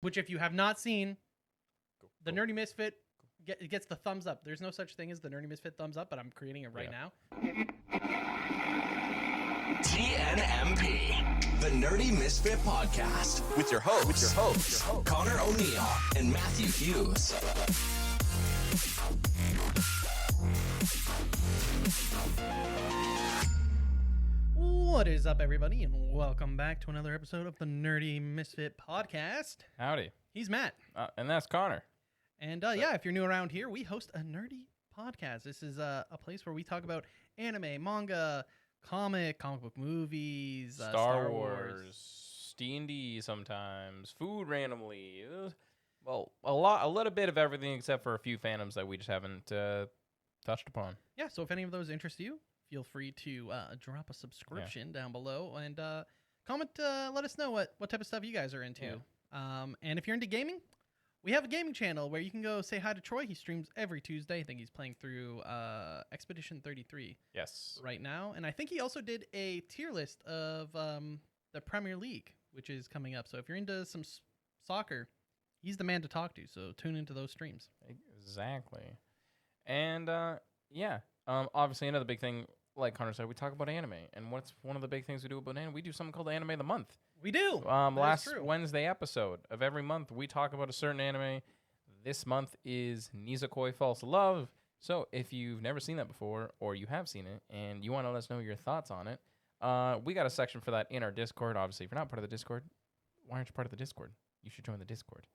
which if you have not seen, the Nerdy Misfit gets the thumbs up. There's no such thing as the Nerdy Misfit thumbs up, but I'm creating it right now. TNMP, the Nerdy Misfit Podcast, with your hosts, Connor O'Neill and Matthew Hughes. What is up, everybody, and welcome back to another episode of the Nerdy Misfit Podcast. Howdy. He's Matt. And that's Connor. And if you're new around here, we host a nerdy podcast. This is a place where we talk about anime, manga, comic book movies, Star Wars, D&D sometimes, food randomly. Well, a little bit of everything except for a few fandoms that we just haven't touched upon. Yeah, so if any of those interest you, feel free to drop a subscription down below and comment. Let us know what type of stuff you guys are into. Yeah. And if you're into gaming, we have a gaming channel where you can go say hi to Troy. He streams every Tuesday. I think he's playing through Expedition 33 right now. And I think he also did a tier list of the Premier League, which is coming up. So if you're into some soccer, he's the man to talk to. So tune into those streams. Exactly. And obviously another big thing, like Connor said, we talk about anime. And what's one of the big things we do about anime? We do something called Anime of the Month. We do. Last Wednesday episode of every month, we talk about a certain anime. This month is Nisekoi False Love. So if you've never seen that before, or you have seen it, and you want to let us know your thoughts on it, we got a section for that in our Discord. Obviously, if you're not part of the Discord, why aren't you part of the Discord? You should join the Discord.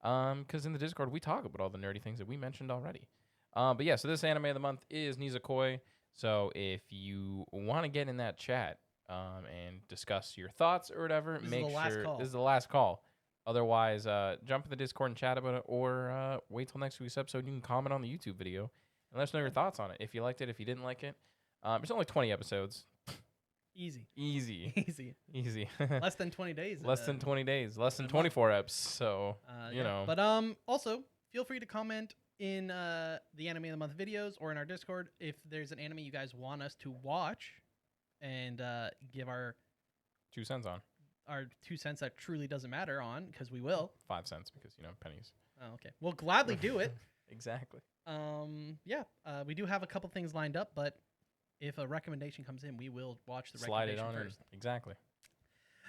Because in the Discord, we talk about all the nerdy things that we mentioned already. But yeah, so this anime of the month is Nisekoi. So if you want to get in that chat and discuss your thoughts or whatever, this is the last call. Otherwise, jump in the Discord and chat about it, or wait till next week's episode. You can comment on the YouTube video and let us know your thoughts on it. If you liked it, if you didn't like it. It's only 20 episodes. Easy. Less than 20 days. Less than 20 days. Less than 24 eps. So, you know. But also, feel free to comment in the Anime of the Month videos or in our Discord if there's an anime you guys want us to watch and give our 2 cents on. Our 2 cents that truly doesn't matter on, because we will. 5 cents because, pennies. Oh, okay. We'll gladly do it. Exactly. We do have a couple things lined up, but if a recommendation comes in, we will watch the Slide recommendation it on first. Exactly.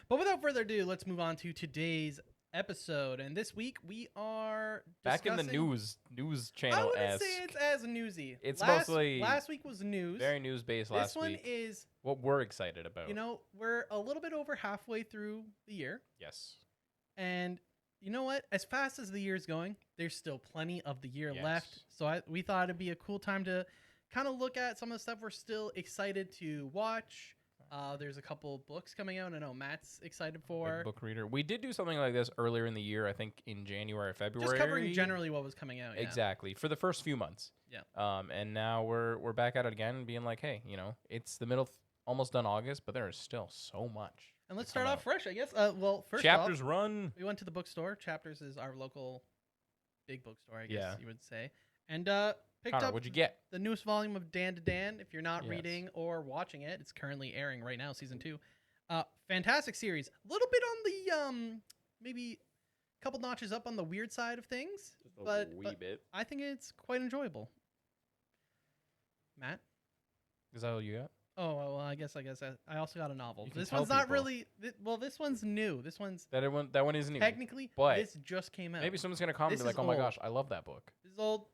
But without further ado, let's move on to today's episode. And this week we are back in the news channel. I wouldn't say it's as newsy. It's mostly last week was news. Very news based last week. This one is what we're excited about. We're a little bit over halfway through the year. Yes. And you know what? As fast as the year's going, there's still plenty of the year left. So we thought it'd be a cool time to kind of look at some of the stuff we're still excited to watch. There's a couple books coming out. I know Matt's excited for. Big book reader. We did do something like this earlier in the year, I think in January or February. Just covering generally what was coming out. Yeah. Exactly. For the first few months. Yeah. And now we're back at it again, being like, hey, it's the middle, almost done August, but there is still so much. And let's start off fresh, I guess. First Chapters off, run. We went to the bookstore. Chapters is our local big bookstore, I guess you would say. And picked Connor, up what'd you get? The newest volume of Dan to Dan. If you're not reading or watching it, it's currently airing right now, season 2. Fantastic series. A little bit on the maybe a couple notches up on the weird side of things, but bit. I think it's quite enjoyable. Matt, is that all you got? Oh well, I guess I also got a novel. This one's not really. This one's new. This one's that one is new. Technically, but this just came out. Maybe someone's gonna comment and be like, "Oh my gosh, I love that book." This is old.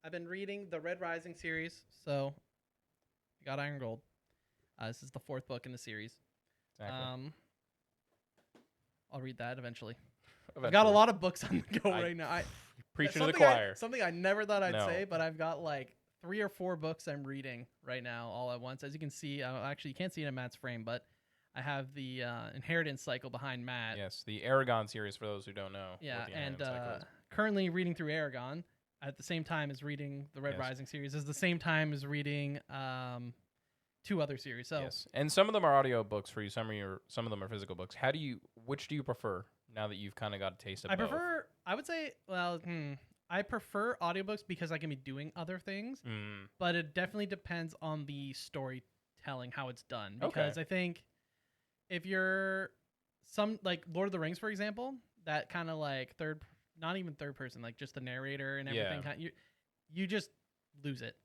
I've been reading the Red Rising series, so I got Iron Gold. This is the 4th book in the series. Exactly. I'll read that eventually. I've got a lot of books on the go right now. Preaching to the choir. Something I never thought I'd say, but I've got like 3 or 4 books I'm reading right now all at once. As you can see, actually you can't see it in Matt's frame, but I have the Inheritance Cycle behind Matt. Yes, the Aragon series for those who don't know. Yeah, and currently reading through Aragon at the same time as reading the Red Rising series, is the same time as reading 2 other series. So and some of them are audio books for you. Some of them are physical books. Which do you prefer now that you've kind of got a taste of both? I would say, I prefer audiobooks because I can be doing other things, but it definitely depends on the storytelling, how it's done. Because I think if you're like Lord of the Rings, for example, that kind of like not even third person, like just the narrator and everything. Yeah. You just lose it.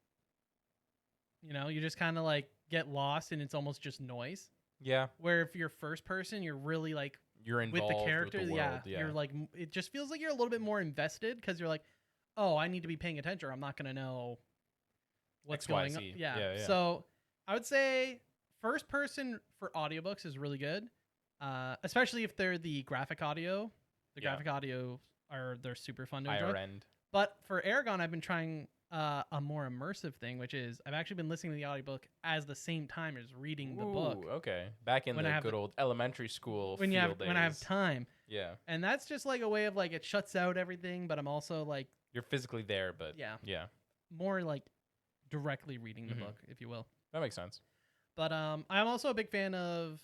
You just kind of like get lost and it's almost just noise. Yeah. Where if you're first person, you're really like You're with involved the character. with the world. Yeah. You're like, it just feels like you're a little bit more invested because you're like, oh, I need to be paying attention or I'm not going to know what's going on. XYZ. Yeah. Yeah. So I would say first person for audiobooks is really good, especially if they're the graphic audio. The graphic audio they're super fun to enjoy. Higher end. But for Aragon, I've been trying a more immersive thing, which is I've actually been listening to the audiobook as the same time as reading the book. Okay. Back in When I the have good old elementary school when field when I have days. time. Yeah. And that's just like a way of like it shuts out everything, but I'm also like You're physically there, but yeah. more like directly reading the Mhm. book, if you will. That makes sense. But I'm also a big fan of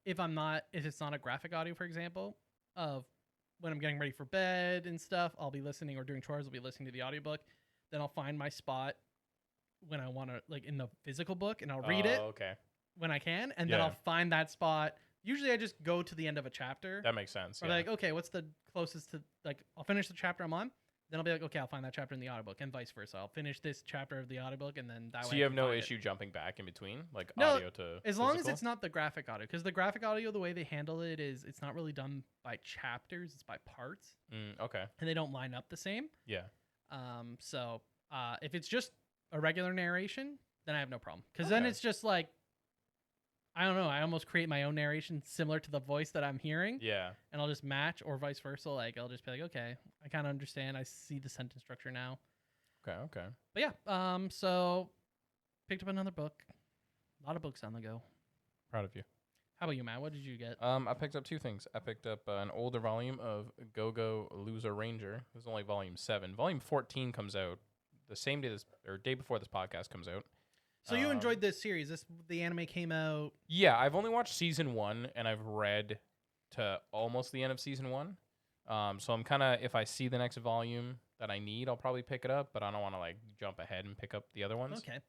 if it's not a graphic audio, for example, of when I'm getting ready for bed and stuff, I'll be listening or doing chores, I'll be listening to the audiobook. Then I'll find my spot when I want to like in the physical book and I'll read it Okay. when I can, and then Yeah. I'll find that spot. Usually I just go to the end of a chapter. That makes sense. Or Yeah. like, okay, what's the closest to like I'll finish the chapter I'm on, then I'll be like, okay, I'll find that chapter in the audiobook and vice versa. I'll finish this chapter of the audiobook and then that way So you have no issue jumping back in between, like No, audio to as long as physical? it's not the graphic audio, because the graphic audio, the way they handle it is it's not really done by chapters, it's by parts, Okay. and they don't line up the same. Yeah. So if it's just a regular narration, then I have no problem, because then Okay. it's just like I don't know. I almost create my own narration similar to the voice that I'm hearing, Yeah. and I'll just match, or vice versa. Like I'll just be like, okay, I kind of understand. I see the sentence structure now. Okay. But yeah, so picked up another book. A lot of books on the go. Proud of you. How about you, Matt? What did you get? I picked up two things. I picked up an older volume of Go-Go Loser Ranger. It was only volume 7. Volume 14 comes out the same day day before this podcast comes out. So you enjoyed this series. The anime came out. Yeah, I've only watched season 1 and I've read to almost the end of season 1. So I'm kind of, if I see the next volume that I need, I'll probably pick it up, but I don't want to like jump ahead and pick up the other ones. Okay.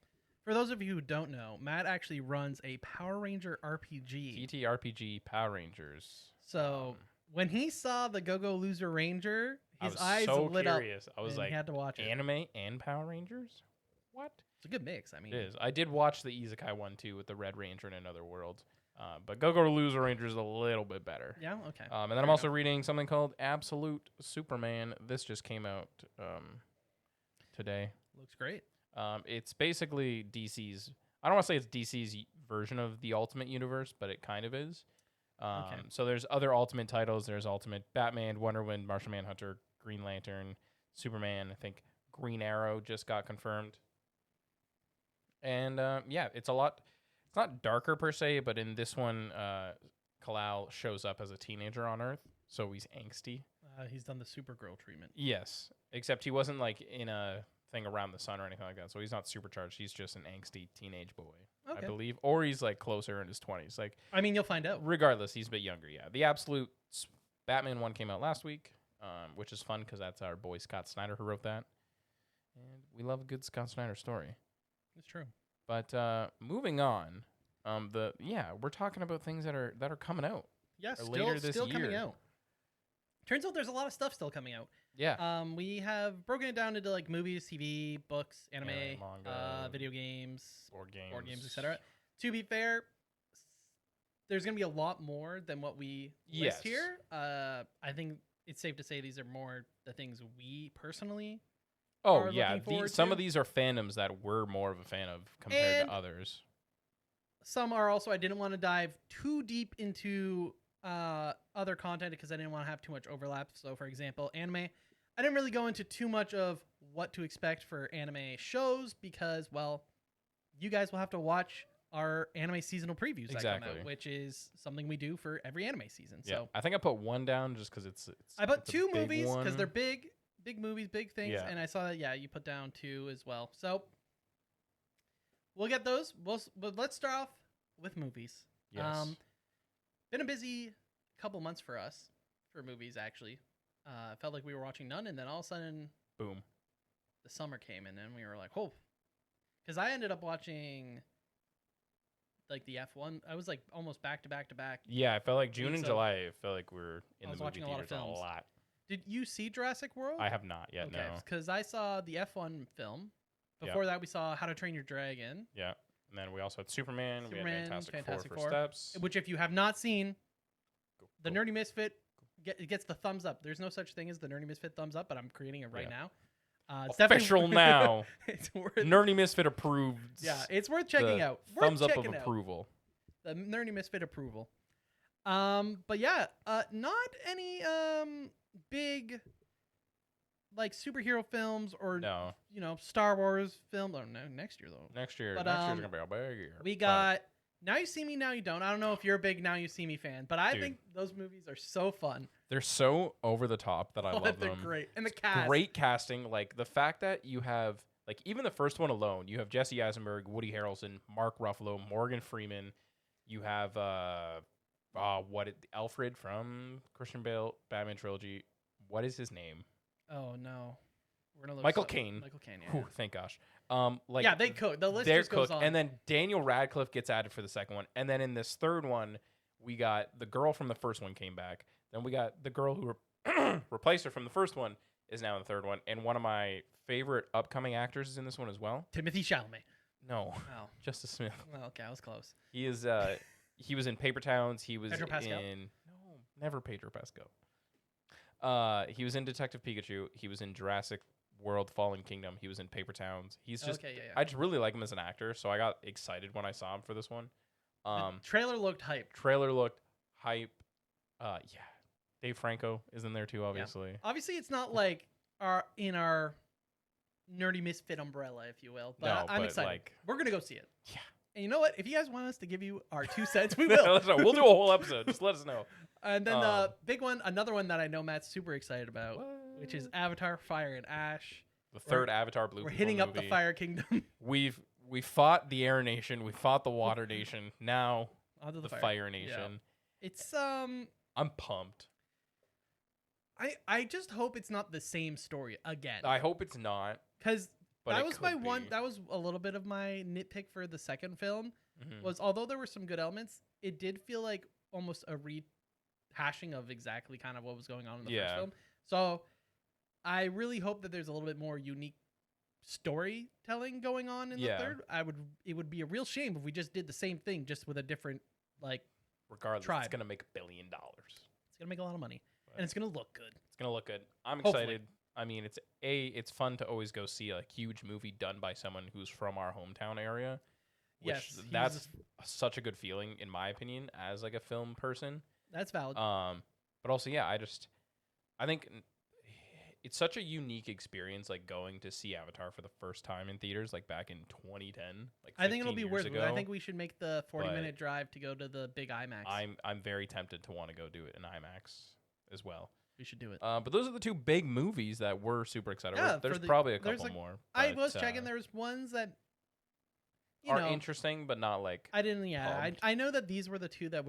For those of you who don't know, Matt actually runs a Power Ranger RPG. TTRPG Power Rangers. So when he saw the Go-Go Loser Ranger, his eyes so lit curious. up. I was and like, he had to watch it. anime and Power Rangers? What? It's a good mix. I mean, It is. I did watch the Isekai one too with the Red Ranger in Another World. But Go-Go Loser Ranger is a little bit better. Yeah. Okay. And then I'm also reading something called Absolute Superman. This just came out today. Looks great. It's basically DC's. I don't want to say it's DC's version of the Ultimate Universe, but it kind of is. Okay. So there's other Ultimate titles. There's Ultimate Batman, Wonder Woman, Martian Manhunter, Green Lantern, Superman. I think Green Arrow just got confirmed. And yeah, it's a lot. It's not darker per se, but in this one, Kal-El shows up as a teenager on Earth, so he's angsty. He's done the Supergirl treatment. Yes, except he wasn't like in a thing around the sun or anything like that, so he's not supercharged. He's just an angsty teenage boy, Okay. I believe, or he's like closer in his 20s. Like, I mean, you'll find out. regardless, he's a bit younger. Yeah, the Absolute Batman one came out last week, which is fun because that's our boy Scott Snyder who wrote that, and we love a good Scott Snyder story. It's true. But moving on, we're talking about things that are coming out. Yeah, Or later this still coming year. out. Turns out there's a lot of stuff still coming out. Yeah, We have broken it down into like movies, TV, books, anime, manga, video games, board games, etc. To be fair, there's gonna be a lot more than what we list Yes. here. I think it's safe to say these are more the things we personally. Oh are yeah, looking forward some to. of these are fandoms that we're more of a fan of compared And- to others. Some are also I didn't want to dive too deep into other content because I didn't want to have too much overlap. So, for example, anime, I didn't really go into too much of what to expect for anime shows because, well, you guys will have to watch our anime seasonal previews that come Exactly. out, which is something we do for every anime season. Yeah, So I think I put one down just because it's I put it's a two big movies because one. they're big movies, big things, Yeah. and I saw that you put down 2 as well. So we'll get those. But let's start off with movies. Yes. Been a busy couple months for us for movies. Actually, felt like we were watching none, and then all of a sudden Boom. the summer came, and then we were like, "Oh," because I ended up watching like the F1. I was like almost back to back to back. Yeah, I felt like June and So- July. I felt like we were in I the was movie watching a lot of theaters films. a lot. Did you see Jurassic World? I have not yet. Okay, No. because I saw the F1 film. Yeah. Before that, we saw How to Train Your Dragon, Yeah, and then we also had Superman. We Superman, had Fantastic Fantastic Four Four. for Steps. which if you have not seen, the Go. Nerdy Misfit gets the thumbs up. There's no such thing as the Nerdy Misfit thumbs up, but I'm creating it right Yeah. now. It's definitely- Official now. It's worth. Nerdy Misfit approved. Yeah, it's worth checking the out. Worth Thumbs up of checking out. approval. The Nerdy Misfit approval. But yeah, not any big like superhero films or No, Star Wars film. Oh no, next year though. next year. But, Next year's gonna be a big year. We But got Now You See Me, Now You Don't. I don't know if you're a big Now You See Me fan, but I Dude. think those movies are so fun. they're so over the top that I love They're them. great, and the cast. Great casting. Like the fact that you have like even the first one alone, you have Jesse Eisenberg, Woody Harrelson, Mark Ruffalo, Morgan Freeman. You have Alfred from Christian Bale Batman trilogy. What is his name? Oh no, we're gonna look Michael some- Caine. Michael Caine. Yeah. Whew, thank gosh. Like Yeah, they cook. The list they're just goes cooked, on. and then Daniel Radcliffe gets added for the second one, and then in this third one, we got the girl from the first one came back. Then we got the girl who replaced her from the first one is now in the third one, and one of my favorite upcoming actors is in this one as well. Timothy Chalamet. No, Oh, Justice Smith. well, okay, I was close. He is. He was in Paper Towns. He was Pedro Pascal? in no, never Pedro Pascal. He was in Detective Pikachu. He was in Jurassic World: Fallen Kingdom. He was in Paper Towns. He's just. Okay, yeah. I just really like him as an actor, so I got excited when I saw him for this one. The trailer looked hype. Trailer looked hype. Yeah, Dave Franco is in there too, obviously. Obviously, it's not like our Nerdy Misfit umbrella, if you will. But No, I'm but, excited. like- We're gonna go see it. Yeah. And you know what? If you guys want us to give you our 2 cents, we will. Let us know. We'll do a whole episode. Just let us know. And then the big one, another one that I know Matt's super excited about, which is What? Avatar: Fire and Ash. The third Avatar Blue. We're People hitting up the movie. Fire Kingdom. We fought the Air Nation. We fought the Water Nation. Now Onto the Fire Nation. It's I'm pumped. I just hope it's not the same story again. I hope it's not. Because But that it was my could one. be. That was a little bit of my nitpick for the second film. Mhm. Was although there were some good elements, it did feel like almost a rehashing of exactly kind of what was going on in the first Yeah. film. So I really hope that there's a little bit more unique storytelling going on in Yeah. the third. It would be a real shame if we just did the same thing just with a different like Regardless, Tribe. it's gonna make $1 billion. it's gonna make a lot of money But and it's gonna look good. It's gonna look good. I'm Hopefully. excited. I mean, it's fun to always go see a huge movie done by someone who's from our hometown area. Which Yes, he was that's such a good feeling, in my opinion, as like a film person. That's valid. But also, yeah, I think it's such a unique experience, like going to see Avatar for the first time in theaters, like back in 2010. Like I think it'll 15 be years worth it. ago. I think we should make the 40-minute But drive to go to the big IMAX. I'm very tempted to want to go do it in IMAX as well. We should do it. But those are the two big movies that we're super excited Yeah, about. There's for the- probably a there's, couple like- more. I but, was checking. There's ones that are interesting, but not like I didn't. Yeah, pumped. I know that these were the two that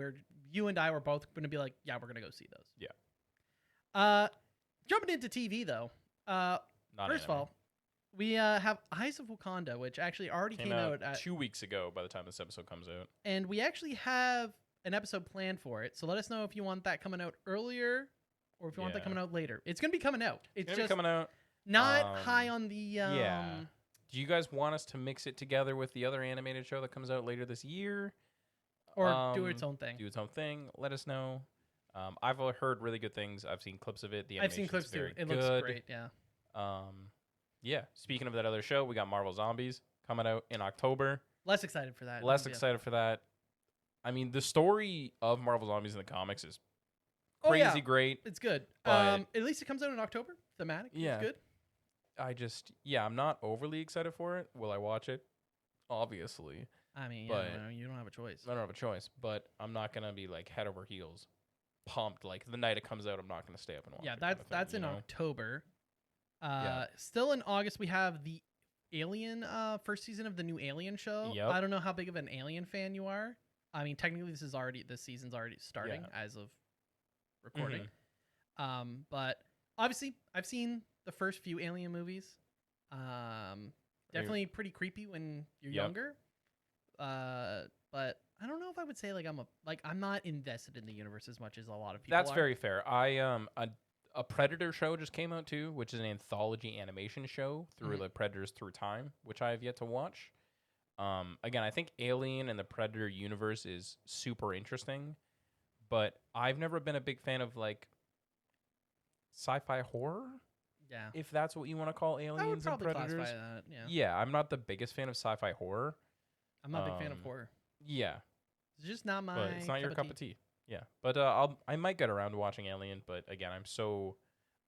you and I were both going to be like, yeah, we're gonna go see those. Yeah. Jumping into TV though. not First of anime. all, we have Eyes of Wakanda, which actually already came out, 2 weeks ago by the time this episode comes out. and we actually have an episode planned for it. So let us know if you want that coming out earlier or if you want that Yeah. coming out later. It's gonna be coming out. It's It's gonna be just coming out. not um, high on the. yeah. Do you guys want us to mix it together with the other animated show that comes out later this year? Or do its own thing. Do its own thing. Let us know. I've heard really good things. I've seen clips of it. The I've seen animation's clips too. very It good. looks great. Yeah. Yeah. Speaking of that other show, we got Marvel Zombies coming out in October. Less excited for that. Less Yeah. excited for that. I mean, the story of Marvel Zombies in the comics is Oh, crazy yeah. great. It's good. But- At least it comes out in October. Thematic. Yeah. It's good. I'm not overly excited for it. Will I watch it? Obviously. I mean, But- you don't have a choice. I don't have a choice, but I'm not gonna be like head over heels pumped. Like the night it comes out, I'm not gonna stay up and watch Yeah, it. kind of that's thing, in you know? October. Yeah. Still in August, we have the Alien first season of the new Alien show. Yep. I don't know how big of an Alien fan you are. I mean, technically, this season's already starting as of recording. But obviously, I've seen the first few Alien movies. Definitely pretty creepy when you're Yep. younger. But I don't know if I would say like I'm not invested in the universe as much as a lot of people. That's are. very fair. A Predator show just came out too, which is an anthology animation show through the Predators Through Time, which I have yet to watch. Again, I think Alien and the Predator universe is super interesting, but I've never been a big fan of like sci-fi horror, Yeah, if that's what you want to call I would Aliens and probably Predators. classify that. Yeah, Yeah, I'm not the biggest fan of sci-fi horror. I'm not a big fan of horror. Yeah, It's just not my. but it's not your cup of tea. Yeah, but I might get around to watching Alien, but again, I don't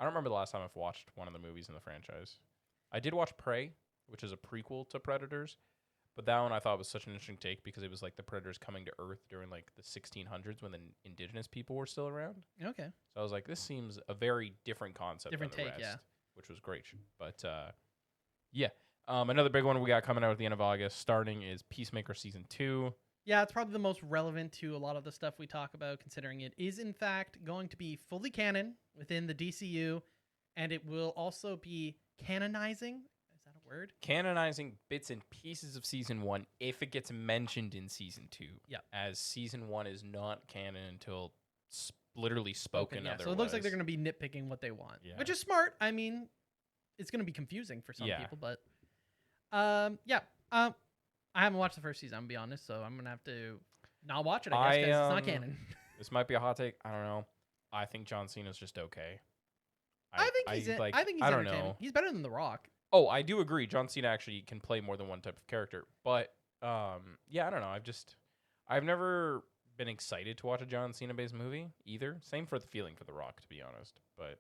remember the last time I've watched one of the movies in the franchise. I did watch Prey, which is a prequel to Predators, but that one I thought was such an interesting take because it was like the Predators coming to Earth during like the 1600s when the indigenous people were still around. Okay. So I was like, this seems a very different concept. Different than the take, rest, yeah. which was great. But yeah, another big one we got coming out at the end of August, starting is Peacemaker season 2. Yeah, it's probably the most relevant to a lot of the stuff we talk about, considering it is in fact going to be fully canon within the DCU, and it will also be canonizing. Is that a word? Canonizing bits and pieces of season 1 if it gets mentioned in season 2. Yeah. As season 1 is not canon until literally spoken. Yeah. Otherwise. So it looks like they're going to be nitpicking what they want, Yeah. which is smart. I mean, it's going to be confusing for some Yeah. people, but I haven't watched the first season, I'm going to be honest, so I'm going to have to not watch it, I guess, because it's not canon. This might be a hot take. I don't know. I think John Cena's just okay. I think he's don't entertaining. know. He's better than The Rock. Oh, I do agree. John Cena actually can play more than one type of character. But yeah, I don't know. I've never been excited to watch a John Cena based movie either. Same for the feeling for The Rock, to be honest. But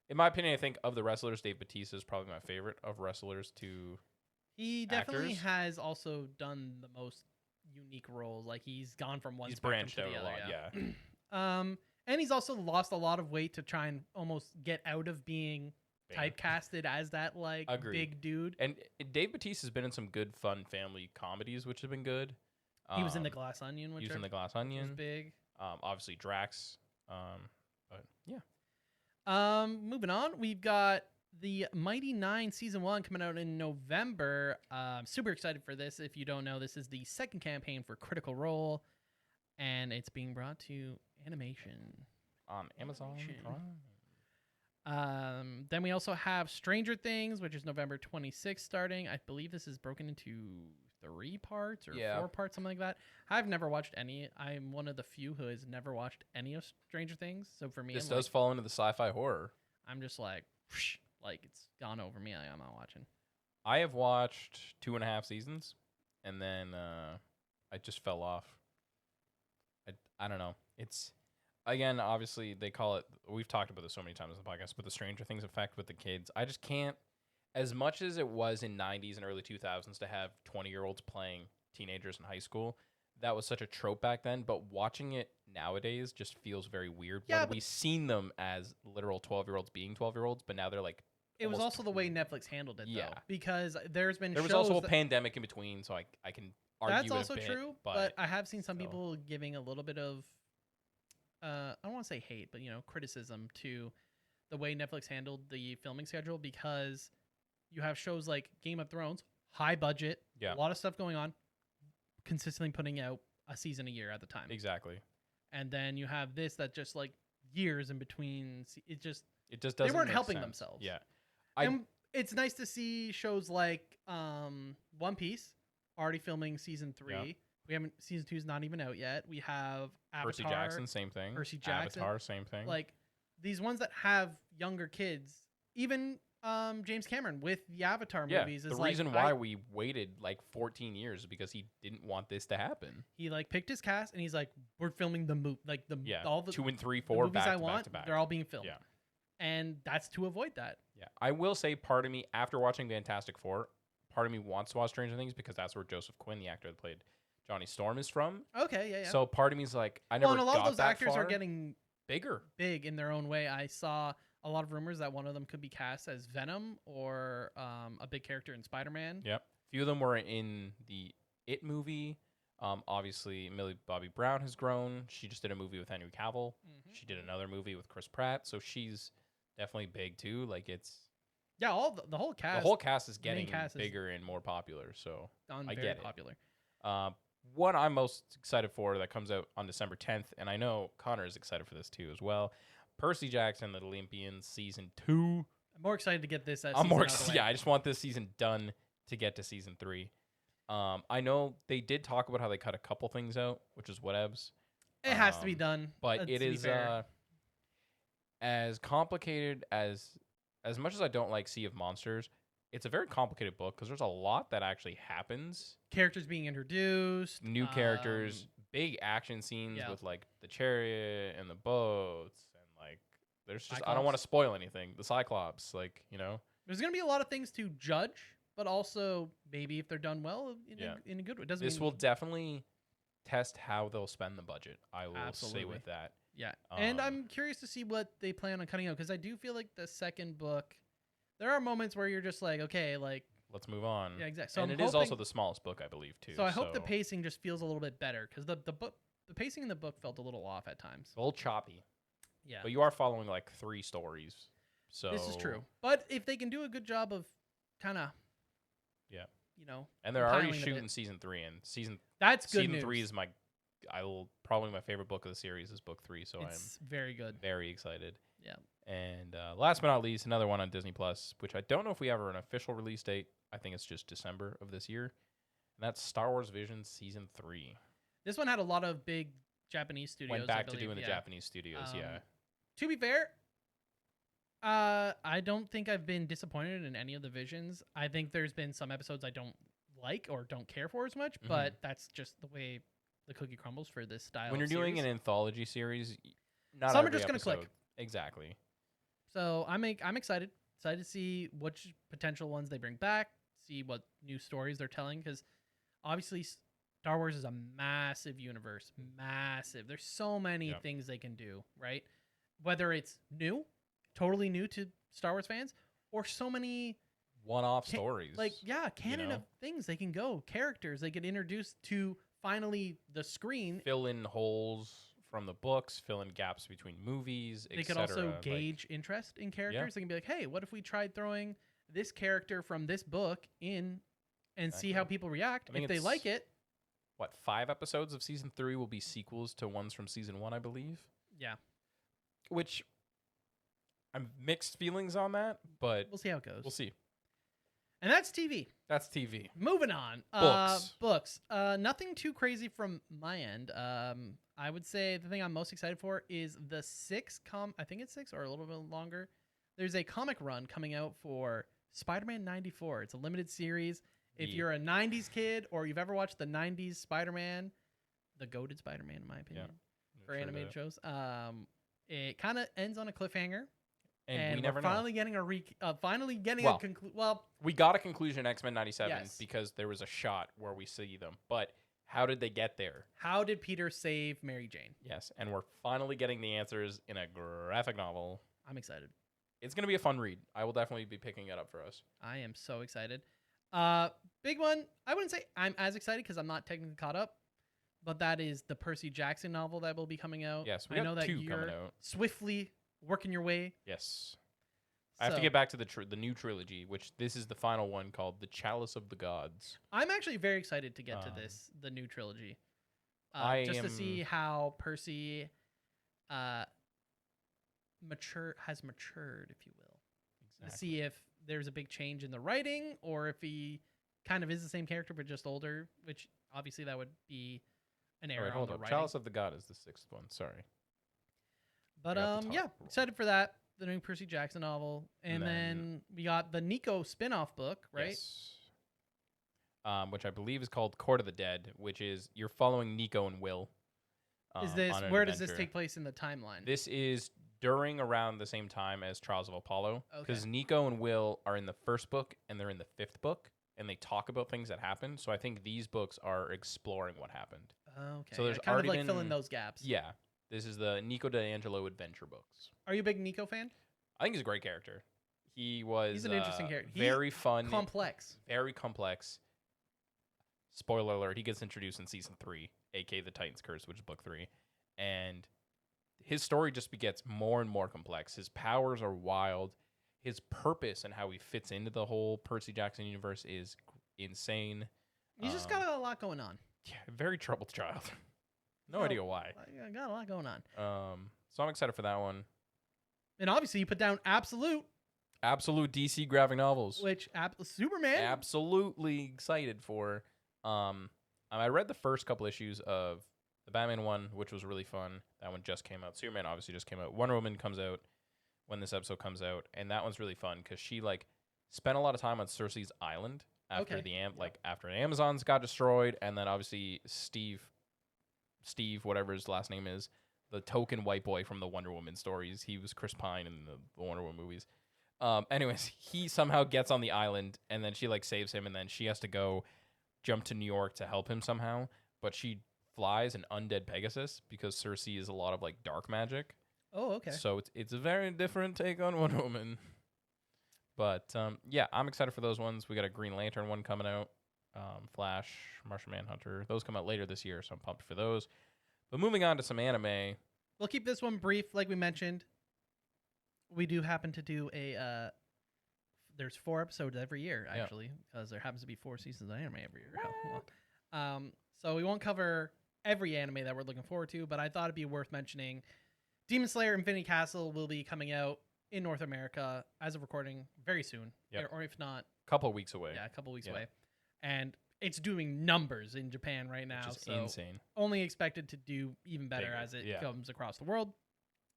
in my opinion, I think of the wrestlers, Dave Bautista is probably my favorite of wrestlers to. He definitely actors. has also done the most unique roles. Like he's gone from one He's spectrum branched to out the a other. lot, yeah. And he's also lost a lot of weight to try and almost get out of being typecasted as that like Agreed. big dude. And Dave Bautista's been in some good, fun family comedies, which have been good. He was in The Glass Onion, which he was in The Glass was Onion. big. Obviously Drax. But yeah. Moving on, we've got the Mighty 9 season 1 coming out in November. Super excited for this. If you don't know, this is the second campaign for Critical Role, and it's being brought to animation On Amazon Prime. Then we also have Stranger Things, which is November 26th starting. I believe this is broken into 3 parts or 4 parts, something like that. I've never watched any. I'm one of the few who has never watched any of Stranger Things. So for me, This does fall into the sci-fi horror. I'm just like, whoosh, like it's gone over me. I'm not watching. I have watched 2.5 seasons, and then I just fell off. I don't know. It's, again, obviously they call it, we've talked about this so many times on the podcast, but the Stranger Things effect with the kids. I just can't, as much as it was in 90s and early 2000s to have 20-year-olds playing teenagers in high school, that was such a trope back then, but watching it nowadays just feels very weird. Yeah, We've seen them as literal 12-year-olds being 12-year-olds, but now they're like, it was almost also the way Netflix handled it, Yeah. though, because there was there also a pandemic in between, so I can argue that's it a also bit, true, but I have seen some people giving a little bit of, I don't want to say hate, but criticism to the way Netflix handled the filming schedule, because you have shows like Game of Thrones, high budget, Yeah. a lot of stuff going on, consistently putting out a season a year at the time. Exactly. And then you have this that just like years in between. It just doesn't. they weren't make helping sense. themselves. Yeah. And it's nice to see shows like One Piece already filming season 3. Yeah. We haven't season 2 is not even out yet. We have Avatar, Percy Jackson, same thing. Percy Jackson, Avatar, same thing. like these ones that have younger kids. Even James Cameron with the Avatar movies is the reason why we waited like 14 years is because he didn't want this to happen. he like picked his cast and he's like, we're filming the movie, like all the 2 and 3, the 4 movies back I to want. back to back. They're all being filmed. Yeah. And that's to avoid that. Yeah. I will say, part of me, after watching Fantastic Four, part of me wants to watch Stranger Things because that's where Joseph Quinn, the actor that played Johnny Storm, is from. Okay, yeah. So part of me is like, I never Well, and a lot got of those that actors far. are getting bigger. big in their own way. I saw a lot of rumors that one of them could be cast as Venom or a big character in Spider-Man. Yep. A few of them were in the It movie. Obviously, Millie Bobby Brown has grown. She just did a movie with Henry Cavill. Mhm. She did another movie with Chris Pratt. So she's definitely big too. Like it's Yeah, all the whole cast. the whole cast is main getting cast is bigger and more popular. So very I get it. popular. what I'm most excited for that comes out on December 10th, and I know Connor is excited for this too as well. Percy Jackson, The Olympians, season 2. I'm more excited to get this. I'm more excited. Yeah, I just want this season done to get to season 3. I know they did talk about how they cut a couple things out, which is whatevs. It has to be done. But it is as complicated as much as I don't like Sea of Monsters. It's a very complicated book because there's a lot that actually happens. Characters being introduced, new characters, big action scenes with like the chariot and the boats, and like there's just I don't want to spoil anything. The Cyclops, like there's gonna be a lot of things to judge, but also maybe if they're done well in a good way. This will definitely test how they'll spend the budget. I will say with that. Yeah, and I'm curious to see what they plan on cutting out because I do feel like the second book. There are moments where you're just like, okay, like let's move on. Yeah, exactly. So and it is also the smallest book, I believe, too. So I hope the pacing just feels a little bit better because the pacing in the book felt a little off at times. A little choppy. Yeah. But you are following like 3 stories. So this is true. But if they can do a good job of kind of and they're already shooting season 3 and season season 3 is probably my favorite book of the series is book 3, so it's very good. Very excited. Yeah. And last but not least, another one on Disney Plus, which I don't know if we have an official release date. I think it's just December of this year. And that's Star Wars Visions Season 3. This one had a lot of big Japanese studios. Went back to doing the Japanese studios, To be fair, I don't think I've been disappointed in any of the Visions. I think there's been some episodes I don't like or don't care for as much, but that's just the way the cookie crumbles for this style. When you're doing an anthology series, not some are just going to click. Exactly. So I'm excited to see which potential ones they bring back, see what new stories they're telling, because obviously Star Wars is a massive universe, massive. There's so many things they can do, right? Whether it's totally new to Star Wars fans, or so many one-off stories. Canon of things they can go, characters they can introduce to finally the screen. Fill in holes from the books, fill in gaps between movies, They could also gauge interest in characters. They can be like, hey, what if we tried throwing this character from this book in and see how people react? If they like it. 5 episodes of season 3 will be sequels to ones from season 1, I believe. Yeah. Which I'm mixed feelings on that, but we'll see how it goes. We'll see. And that's TV. That's TV. Moving on. Books. Nothing too crazy from my end. I would say the thing I'm most excited for is the 6 I think it's 6 or a little bit longer. There's a comic run coming out for Spider-Man 94. It's a limited series. If you're a 90s kid or you've ever watched the 90s Spider-Man, the goated Spider-Man in my opinion, for animated shows, it kind of ends on a cliffhanger. And we never finally getting a conclusion. Well, we got a conclusion in X-Men 97 because there was a shot where we see them. But how did they get there? How did Peter save Mary Jane? Yes, and we're finally getting the answers in a graphic novel. I'm excited. It's going to be a fun read. I will definitely be picking it up for us. I am so excited. Big one. I wouldn't say I'm as excited because I'm not technically caught up, but that is the Percy Jackson novel that will be coming out. Yes, we got 2 coming out. Swiftly working your way. Yes. I have to get back to the new trilogy, which this is the final one called The Chalice of the Gods. I'm actually very excited to get to the new trilogy. To see how Percy has matured, if you will. Exactly. To see if there's a big change in the writing or if he kind of is the same character but just older, which obviously that would be an error on the writing. Chalice of the God is the 6th one. Sorry. But excited for that, the new Percy Jackson novel, and then we got the Nico spin-off book, right? Yes. Which I believe is called Court of the Dead, which is you're following Nico and Will. Where does this take place in the timeline? This is around the same time as Trials of Apollo, because Nico and Will are in the 1st book and they're in the 5th book, and they talk about things that happened. So I think these books are exploring what happened. Okay. So there's kind of like filling those gaps. Yeah. This is the Nico D'Angelo adventure books. Are you a big Nico fan? I think he's a great character. He's an interesting character. Very fun. Complex. Very complex. Spoiler alert, he gets introduced in season 3, a.k.a. The Titan's Curse, which is book 3. And his story just gets more and more complex. His powers are wild. His purpose and how he fits into the whole Percy Jackson universe is insane. He's just got a lot going on. Yeah, very troubled child. No So, idea why. I got a lot going on. So I'm excited for that one. And obviously, you put down Absolute, Absolute DC graphic novels. which Superman. Absolutely excited for. I read the first couple issues of the Batman one, which was really fun. That one just came out. Superman obviously just came out. Wonder Woman comes out when this episode comes out, and that one's really fun because she like spent a lot of time on Cersei's island after after Amazons got destroyed, and then obviously Steve, whatever his last name is, the token white boy from the Wonder Woman stories. He was Chris Pine in the Wonder Woman movies. Anyways, he somehow gets on the island, and then she like saves him, and then she has to go jump to New York to help him somehow. But she flies an undead Pegasus because Cersei is a lot of like dark magic. Oh, okay. So it's a very different take on Wonder Woman. But yeah, I'm excited for those ones. We got a Green Lantern one coming out, Flash, Martian Manhunter. Those come out later this year, so I'm pumped for those. But moving on to some anime. We'll keep this one brief, like we mentioned. We do happen to do a. There's 4 episodes every year, actually, because there happens to be 4 seasons of anime every year. Well, so we won't cover every anime that we're looking forward to, but I thought it'd be worth mentioning. Demon Slayer Infinity Castle will be coming out in North America as of recording very soon, or if not, a couple weeks away. Yeah, a couple weeks away, and it's doing numbers in Japan right now, which is so insane. Only expected to do even better Bigger, as it comes across the world.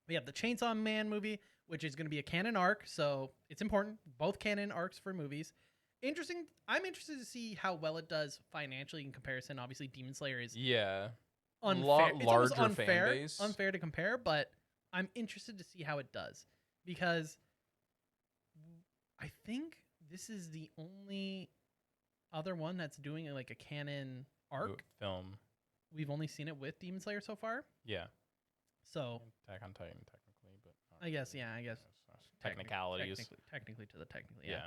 We have the Chainsaw Man movie, which is going to be a canon arc, so it's important. Both canon arcs for movies. Interesting. I'm interested to see how well it does financially in comparison. Obviously, Demon Slayer is unfair. It's almost unfair, fan base. Unfair to compare, but I'm interested to see how it does because I think this is the only other one that's doing like a canon arc film. We've only seen it with Demon Slayer so far. Yeah. So Attack on Titan, technically, but I guess. Technicalities. Technically, yeah.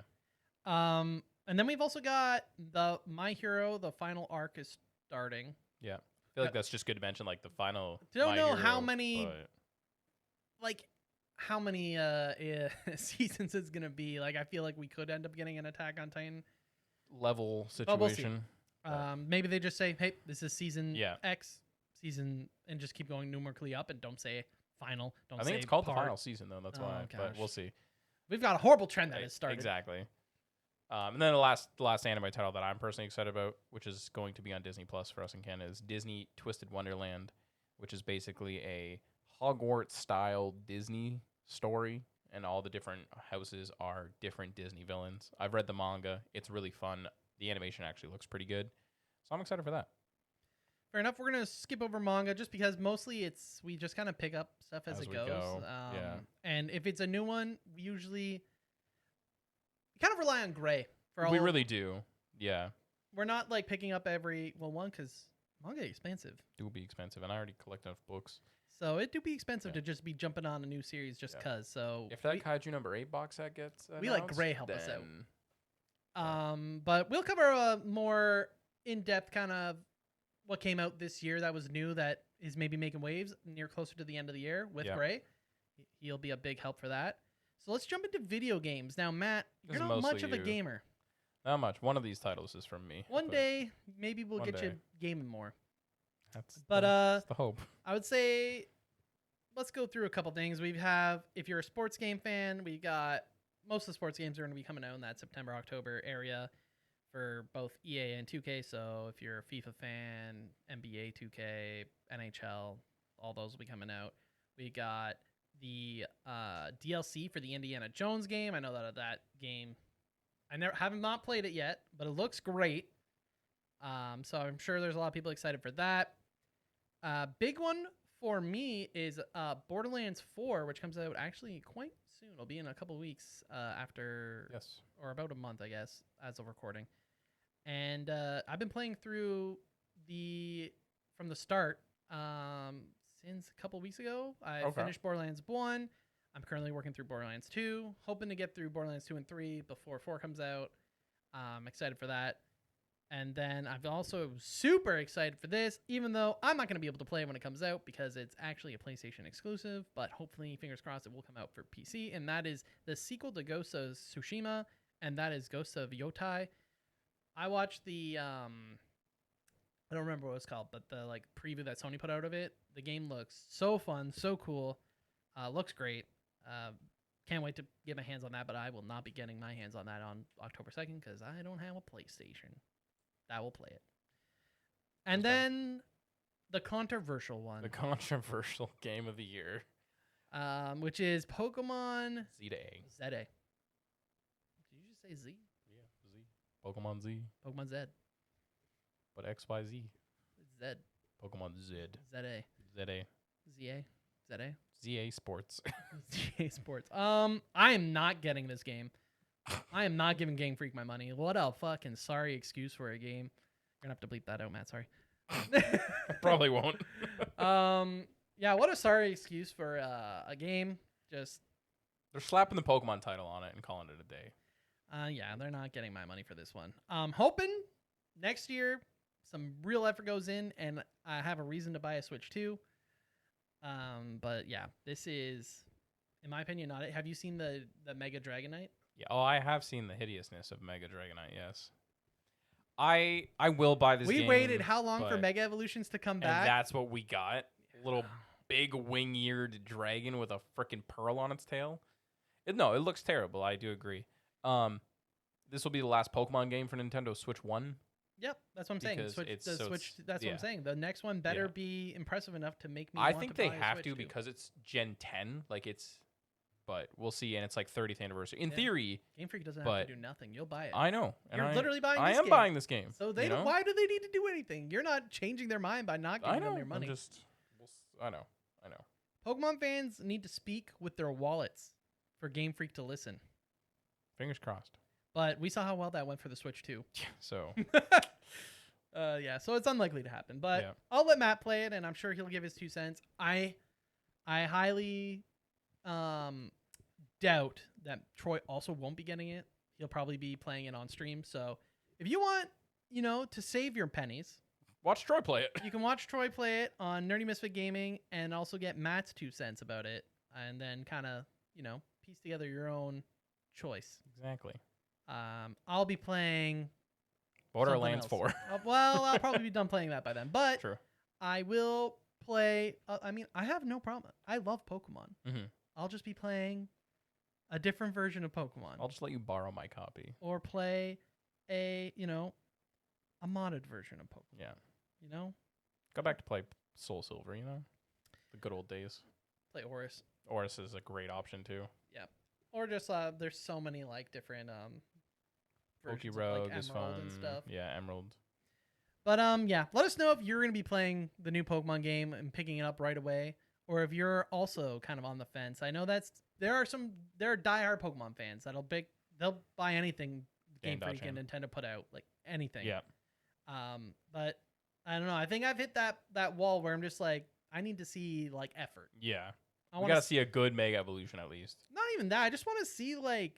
And then we've also got the My Hero. The final arc is starting. Yeah, I feel like that's just good to mention. Like the final. Don't My know Hero, how many. but How many seasons it's gonna be? Like I feel like we could end up getting an Attack on Titan level But we'll see. situation. Maybe they just say, "Hey, this is season Yeah. X season," and just keep going numerically up, and don't say final. Don't. I think say it's called part. the final season though. That's why, but gosh. we'll see. We've got a horrible trend that has started. Exactly. And then the last anime title that I'm personally excited about, which is going to be on Disney Plus for us in Canada, is Disney Twisted Wonderland, which is basically a Hogwarts-style Disney story, and all the different houses are different Disney villains. I've read the manga. It's really fun. The animation actually looks pretty good. So I'm excited for that. Fair enough. We're gonna skip over manga just because mostly we just kind of pick up stuff as it we goes. go. Yeah. And if it's a new one, we usually kind of rely on Gray for all. We really do. Yeah. We're not like picking up every one because manga is expensive. It will be expensive, and I already collect enough books. So it do be expensive to just be jumping on a new series just cause. So if that Kaiju number 8 box set gets announced, we let Gray help us then- out. But we'll cover a more in-depth kind of what came out this year that was new that is maybe making waves near closer to the end of the year with Gray. He'll be a big help for that. So let's jump into video games. Now, Matt, you're not much of a gamer. Not much. One of these titles is from me. One day, maybe we'll get you gaming more. That's the hope. I would say let's go through a couple things. We have, if you're a sports game fan, we got most of the sports games are going to be coming out in that September, October area for both EA and 2K. So if you're a FIFA fan, NBA 2K, NHL, all those will be coming out. We got the DLC for the Indiana Jones game. I know that game, I have not played it yet, but it looks great. So I'm sure there's a lot of people excited for that. Big one for me is Borderlands 4, which comes out actually quite soon. It'll be in a couple of weeks after, or about a month, I guess, as of recording. And I've been playing through from the start since a couple of weeks ago. I finished Borderlands 1. I'm currently working through Borderlands 2, hoping to get through Borderlands 2 and 3 before 4 comes out. I'm excited for that. And then I'm also super excited for this, even though I'm not going to be able to play it when it comes out because it's actually a PlayStation exclusive, but hopefully, fingers crossed, it will come out for PC. And that is the sequel to Ghost of Tsushima, and that is Ghost of Yotai. I watched the I don't remember what it's called, but the like preview that Sony put out of it, the game looks so fun, so cool, looks great. Can't wait to get my hands on that, but I will not be getting my hands on that on October 2nd because I don't have a PlayStation that will play it. And Okay. then the controversial one, The controversial game of the year. which is Pokemon Z to A. ZA. Did you just say Z? Yeah, Z. Pokemon Z. Pokemon Z. But XYZ. Z. Pokemon Z. ZA. ZA. ZA. ZA. ZA Sports. ZA Sports. I am not getting this game. I am not giving Game Freak my money. What a fucking sorry excuse for a game. You're gonna have to bleep that out, Matt. Sorry. Probably won't. Yeah, what a sorry excuse for a game. Just They're slapping the Pokemon title on it and calling it a day. yeah, they're not getting my money for this one. Hoping next year some real effort goes in and I have a reason to buy a Switch 2. But yeah, this is, in my opinion, not it. Have you seen the Mega Dragonite? Yeah. Oh, I have seen the hideousness of Mega Dragonite. Yes. I will buy this We game. waited how long for but- Mega Evolutions to come And back? that's what we got. A little big wing-eared dragon with a freaking pearl on its tail. No, it looks terrible. I do agree. This will be the last Pokemon game for Nintendo Switch 1. Yep, that's what I'm saying. Because Switch, it's- the so Switch. it's- That's what I'm yeah. saying. The next one better Yeah. be impressive enough to make me. I want think to they buy a have Switch to 2. because it's Gen 10. Like it's, but we'll see. And it's like 30th anniversary. In Yeah. theory, Game Freak doesn't have but to do nothing. You'll buy it. I know. And You're literally buying. I this am game. buying this game. So they you don't. know? Why do they need to do anything? You're not changing their mind by not I giving know. them their money. I'm just. I know. Pokemon fans need to speak with their wallets for Game Freak to listen. Fingers crossed. But we saw how well that went for the Switch too. So Yeah, so it's unlikely to happen. But Yeah. I'll let Matt play it, and I'm sure he'll give his 2 cents. I highly doubt that Troy also won't be getting it. He'll probably be playing it on stream. So if you want, to save your pennies, watch Troy play it. you can watch Troy play it on Nerdy Misfit Gaming and also get Matt's 2 cents about it, and then kind of, piece together your own choice. Exactly. I'll be playing Borderlands something 4. else. Well, I'll probably be done playing that by then, but True. I will play. I have no problem. I love Pokemon. Mm-hmm. I'll just be playing a different version of Pokemon, I'll just let you borrow my copy. or play a a modded version of Pokemon. Yeah. Go back to play Soul Silver, the good old days. Play Oris, Oris is a great option too. or just there's so many like different versions of, Rogue like is Emerald fun. and stuff. Yeah, Emerald. But yeah, let us know if you're going to be playing the new Pokemon game and picking it up right away, or if you're also kind of on the fence. I know there are diehard Pokemon fans they'll buy anything Game Freak and Nintendo put out, like anything. Yeah. But I don't know. I think I've hit that wall where I'm just like, I need to see like effort. Yeah. I We want gotta to see a good Mega Evolution at least. not even that. I just want to see like,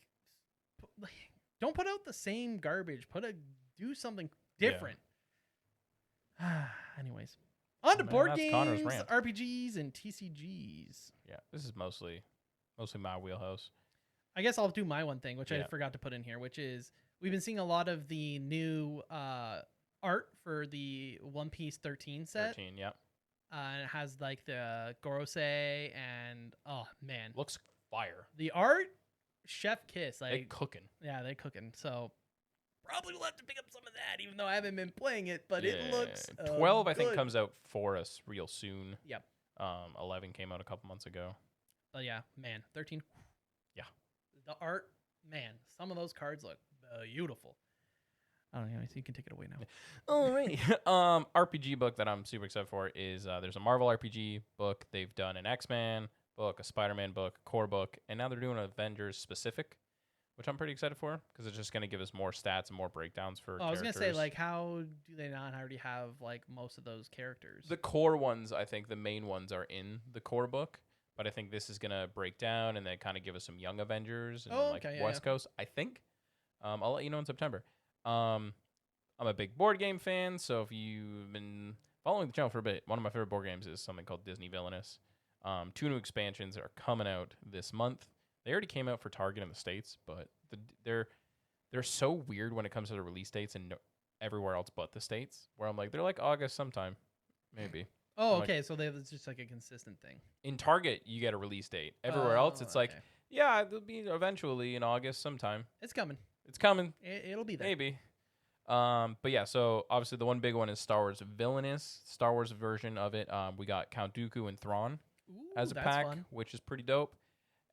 don't put out the same garbage. Do something Yeah. different. Anyways, on to Man, board that's Connor's games, rant. RPGs, and TCGs. Yeah. This is mostly my wheelhouse. I guess I'll do my one thing, which I Yeah. forgot to put in here, which is we've been seeing a lot of the new art for the One Piece 13 set. 13, yeah. And it has like the Gorosei and oh man, Looks fire. the art, chef kiss. They cooking. Yeah, they're cooking. So probably will have to pick up some of that, even though I haven't been playing it. But Yeah. it looks 12 I think good. comes out for us real soon. Yep. 11 came out a couple months ago. But yeah, man, 13. Yeah. The art, man, some of those cards look beautiful. I don't know. So you can take it away now. All right. RPG book that I'm super excited for is there's a Marvel RPG book. They've done an X-Men book, a Spider-Man book, a core book, and now they're doing an Avengers specific, which I'm pretty excited for because it's just going to give us more stats and more breakdowns for I was gonna say, characters. like, how do they not already have like most of those characters? The core ones, I think the main ones are in the core book, but I think this is going to break down and then kind of give us some young Avengers and Oh, like okay, yeah, West Coast, I think. I'll let you know in September. I'm a big board game fan, so if you've been following the channel for a bit, one of my favorite board games is something called Disney Villainous. 2 new expansions are coming out this month. They already came out for Target in the States, but they're so weird when it comes to the release dates, and everywhere else but the States, where I'm like, they're like August sometime, maybe. Oh, I'm like- okay. So it's just like a consistent thing. In Target, you get a release date. Everywhere else, it's like, okay. yeah, it'll be eventually in August sometime. It's coming. It's coming, It'll be there. maybe. But yeah, so obviously the one big one is Star Wars Villainous, Star Wars version of it. We got Count Dooku and Thrawn Ooh, as a that's pack, fun. which is pretty dope.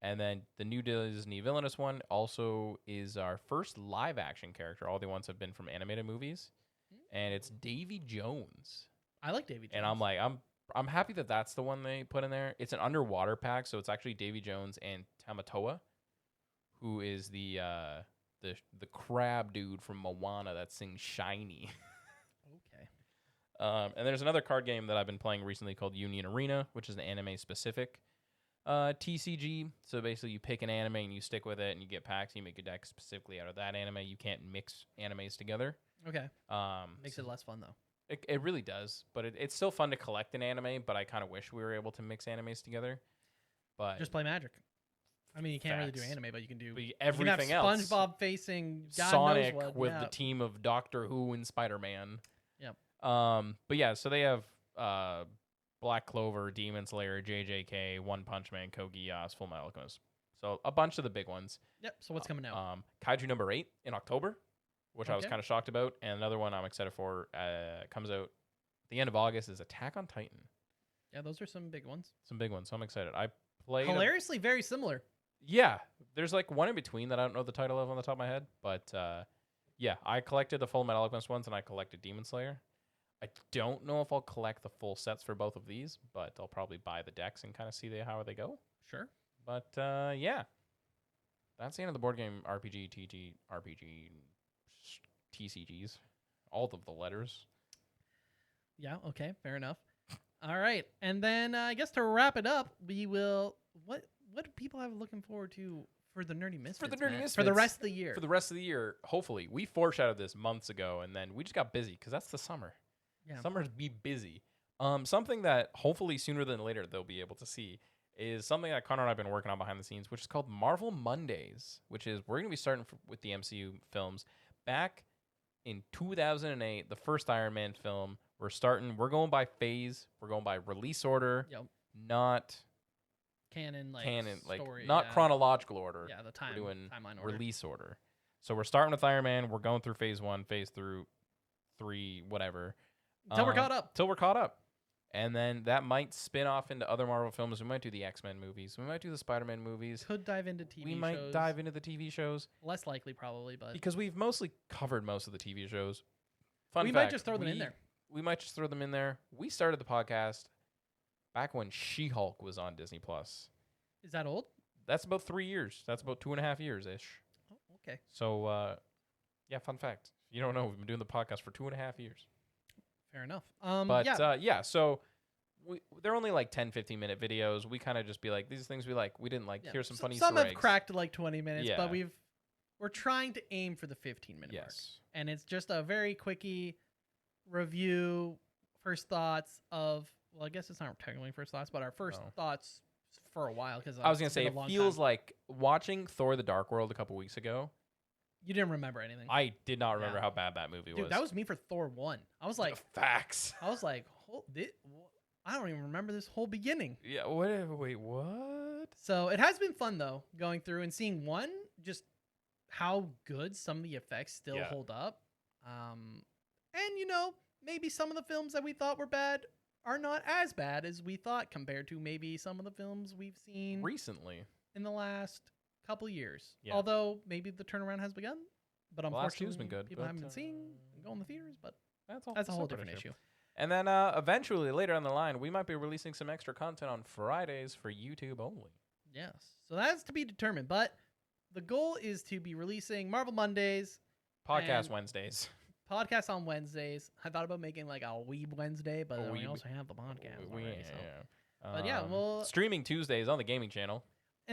And then the new Disney Villainous one also is our first live action character. All the ones have been from animated movies, and it's Davy Jones. I like Davy Jones. And I'm like, I'm happy that that's the one they put in there. It's an underwater pack, so it's actually Davy Jones and Tamatoa, who is the crab dude from Moana that sings Shiny. Okay. And there's another card game that I've been playing recently called Union Arena, which is an anime specific TCG. So basically, you pick an anime and you stick with it, and you get packs. And you make a deck specifically out of that anime. You can't mix animes together. Okay. Makes it less fun though. It really does, but it's still fun to collect an anime. But I kind of wish we were able to mix animes together. But Just play Magic. I mean, you can't really do Facts. anime, but you can do everything you can have else. SpongeBob facing God Sonic knows what. with Yeah. the team of Doctor Who and Spider-Man. Yep. But yeah, so they have Black Clover, Demon Slayer, JJK, One Punch Man, Code Geass, Full Metal Alchemist. So a bunch of the big ones. Yep. So what's coming out? Kaiju number 8 in October, which I was Okay. kind of shocked about. And another one I'm excited for comes out at the end of August is Attack on Titan. Yeah, those are some big ones. Some big ones. So I'm excited. I played Hilariously, very similar. Yeah, there's like one in between that I don't know the title of on the top of my head, but yeah, I collected the Full Metal Alchemist ones and I collected Demon Slayer. I don't know if I'll collect the full sets for both of these, but I'll probably buy the decks and kind of see how they go. Sure. But yeah, that's the end of the board game RPG, TG, RPG, TCGs, all of the letters. Yeah. Okay. Fair enough. All right, and then I guess to wrap it up, we will. What do people have looking forward to for the Nerdy Misfits? For the Nerdy Matt? For the Misfits. rest of the year. For the rest of the year, hopefully. We foreshadowed this months ago, and then we just got busy because that's the summer. Yeah. Summer's be busy. Something that hopefully sooner than later they'll be able to see is something that Connor and I have been working on behind the scenes, which is called Marvel Mondays, which is we're going to be starting with the MCU films. Back in 2008, the first Iron Man film, we're going by phase, we're going by release order, Yep. not Canon, story, not yeah. chronological order. Yeah, the We're doing timeline order. release order. So we're starting with Iron Man. We're going through phase 1, phase through 3, whatever. Until we're caught up. Till we're caught up. And then that might spin off into other Marvel films. We might do the X-Men movies. We might do the Spider-Man movies. Could dive into TV We shows. might dive into the TV shows. Less likely, probably, but Because we've mostly covered most of the TV shows. we might just throw them in there. We might just throw them in there. We started the podcast back when She-Hulk was on Disney+. Is that old? That's about 3 years. That's about 2.5 years-ish. Oh, okay. So, yeah, fun fact. You don't know, we've been doing the podcast for 2.5 years. Fair enough. But, yeah. yeah, so they're only like 10, 15-minute videos. We kind of just be like, these things we like. We didn't like, Yeah. here's some funny Some Easter have eggs. cracked like 20 minutes, Yeah. but we're trying to aim for the 15-minute mark. Yes. And it's just a very quickie review, first thoughts of, well, I guess it's not technically first thoughts, but our first No. thoughts for a while. Because I was going to say, it feels like watching Thor the Dark World a couple weeks ago. You didn't remember anything. I did not remember Yeah. how bad that movie Dude, was. that was me for Thor 1. I was like, facts. I don't even remember this whole beginning. Yeah, wait, what? So it has been fun, though, going through and seeing, one, just how good some of the effects still Yeah. hold up. And, maybe some of the films that we thought were bad are not as bad as we thought compared to maybe some of the films we've seen Recently. in the last couple years. Yeah. Although maybe the turnaround has begun. But The last unfortunately, two's been good, people but, haven't been seeing and going to theaters, but That's that's a whole different issue. And then eventually, later on the line, we might be releasing some extra content on Fridays for YouTube only. Yes. So that's to be determined. But the goal is to be releasing Marvel Mondays, Podcast And- Wednesdays. podcasts on Wednesdays. I thought about making like a Weeb Wednesday, but A we Weeb- also have the podcast We- already. yeah, So. yeah. But yeah, we'll- streaming Tuesdays on the gaming channel.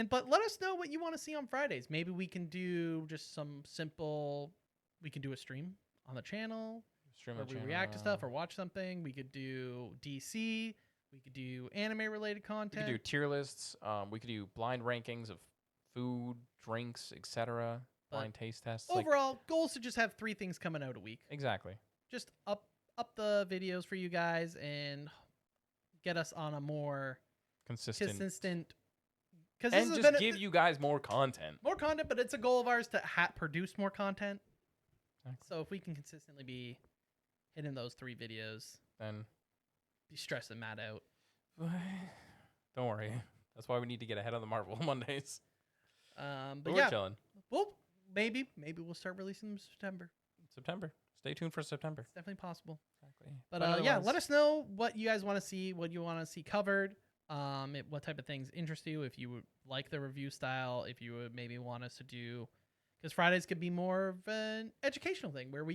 But let us know what you want to see on Fridays. Maybe we can do just some simple. We can do a stream on the channel where we react to stuff or watch something. We could do DC. We could do anime related We content. could do tier lists. We could do blind rankings of food, drinks, etc. blind taste tests. Like, Overall, goal is to just have 3 things coming out a week. exactly. Just up the videos for you guys and get us on a more Consistent. Because And just give you guys more content. more content, but it's a goal of ours to produce more content. Exactly. So if we can consistently be hitting those 3 videos, Then be stressing Matt out. don't worry. That's why we need to get ahead of the Marvel Mondays. But But yeah, we're chilling. well, maybe we'll start releasing them in September. September. Stay tuned for September. It's definitely possible. Exactly. But yeah, let us know what you guys want to see, what you want to see covered, what type of things interest you. If you would like the review style, if you would maybe want us to do, because Fridays could be more of an educational thing where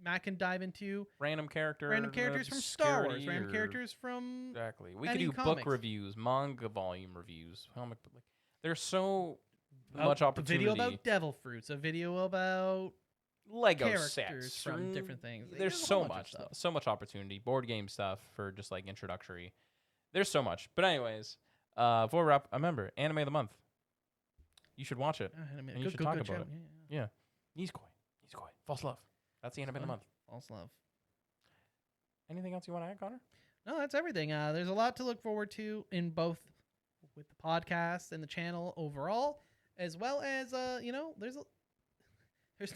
Matt can dive into random characters from Star Wars, random characters from exactly. We could any do comics. book reviews, manga volume reviews, comic. Like, there's so much opportunity. A video about devil fruits, a video about Lego characters sets from different things. There's a so whole bunch much, of stuff. so much opportunity. Board game stuff for just like introductory. There's so much. But anyways, before we wrap, remember anime of the month. You should watch it. And you should talk about it. Yeah. Nisekoi. False Love. That's the anime of the month. False Love. Anything else you want to add, Connor? No, that's everything. There's a lot to look forward to in both with the podcast and the channel overall, as well as there's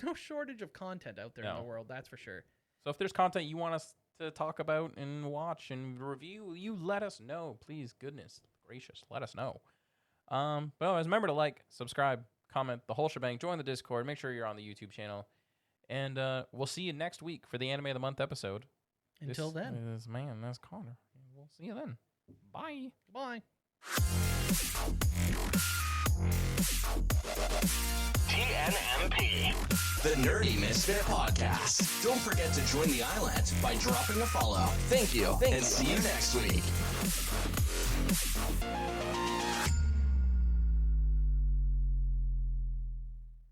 no shortage of content out there in the world. That's for sure. So if there's content you want us to talk about and watch and review, you let us know, please. Goodness gracious, let us know. But otherwise, remember to like, subscribe, comment, the whole shebang. Join the Discord. Make sure you're on the YouTube channel, and we'll see you next week for the Anime of the Month episode. Until then, that's Connor. We'll see you then. Bye. Bye. TNMP, the Nerdy Misfit Podcast. Don't forget to join the island by dropping a follow. Thank you, and see you next week.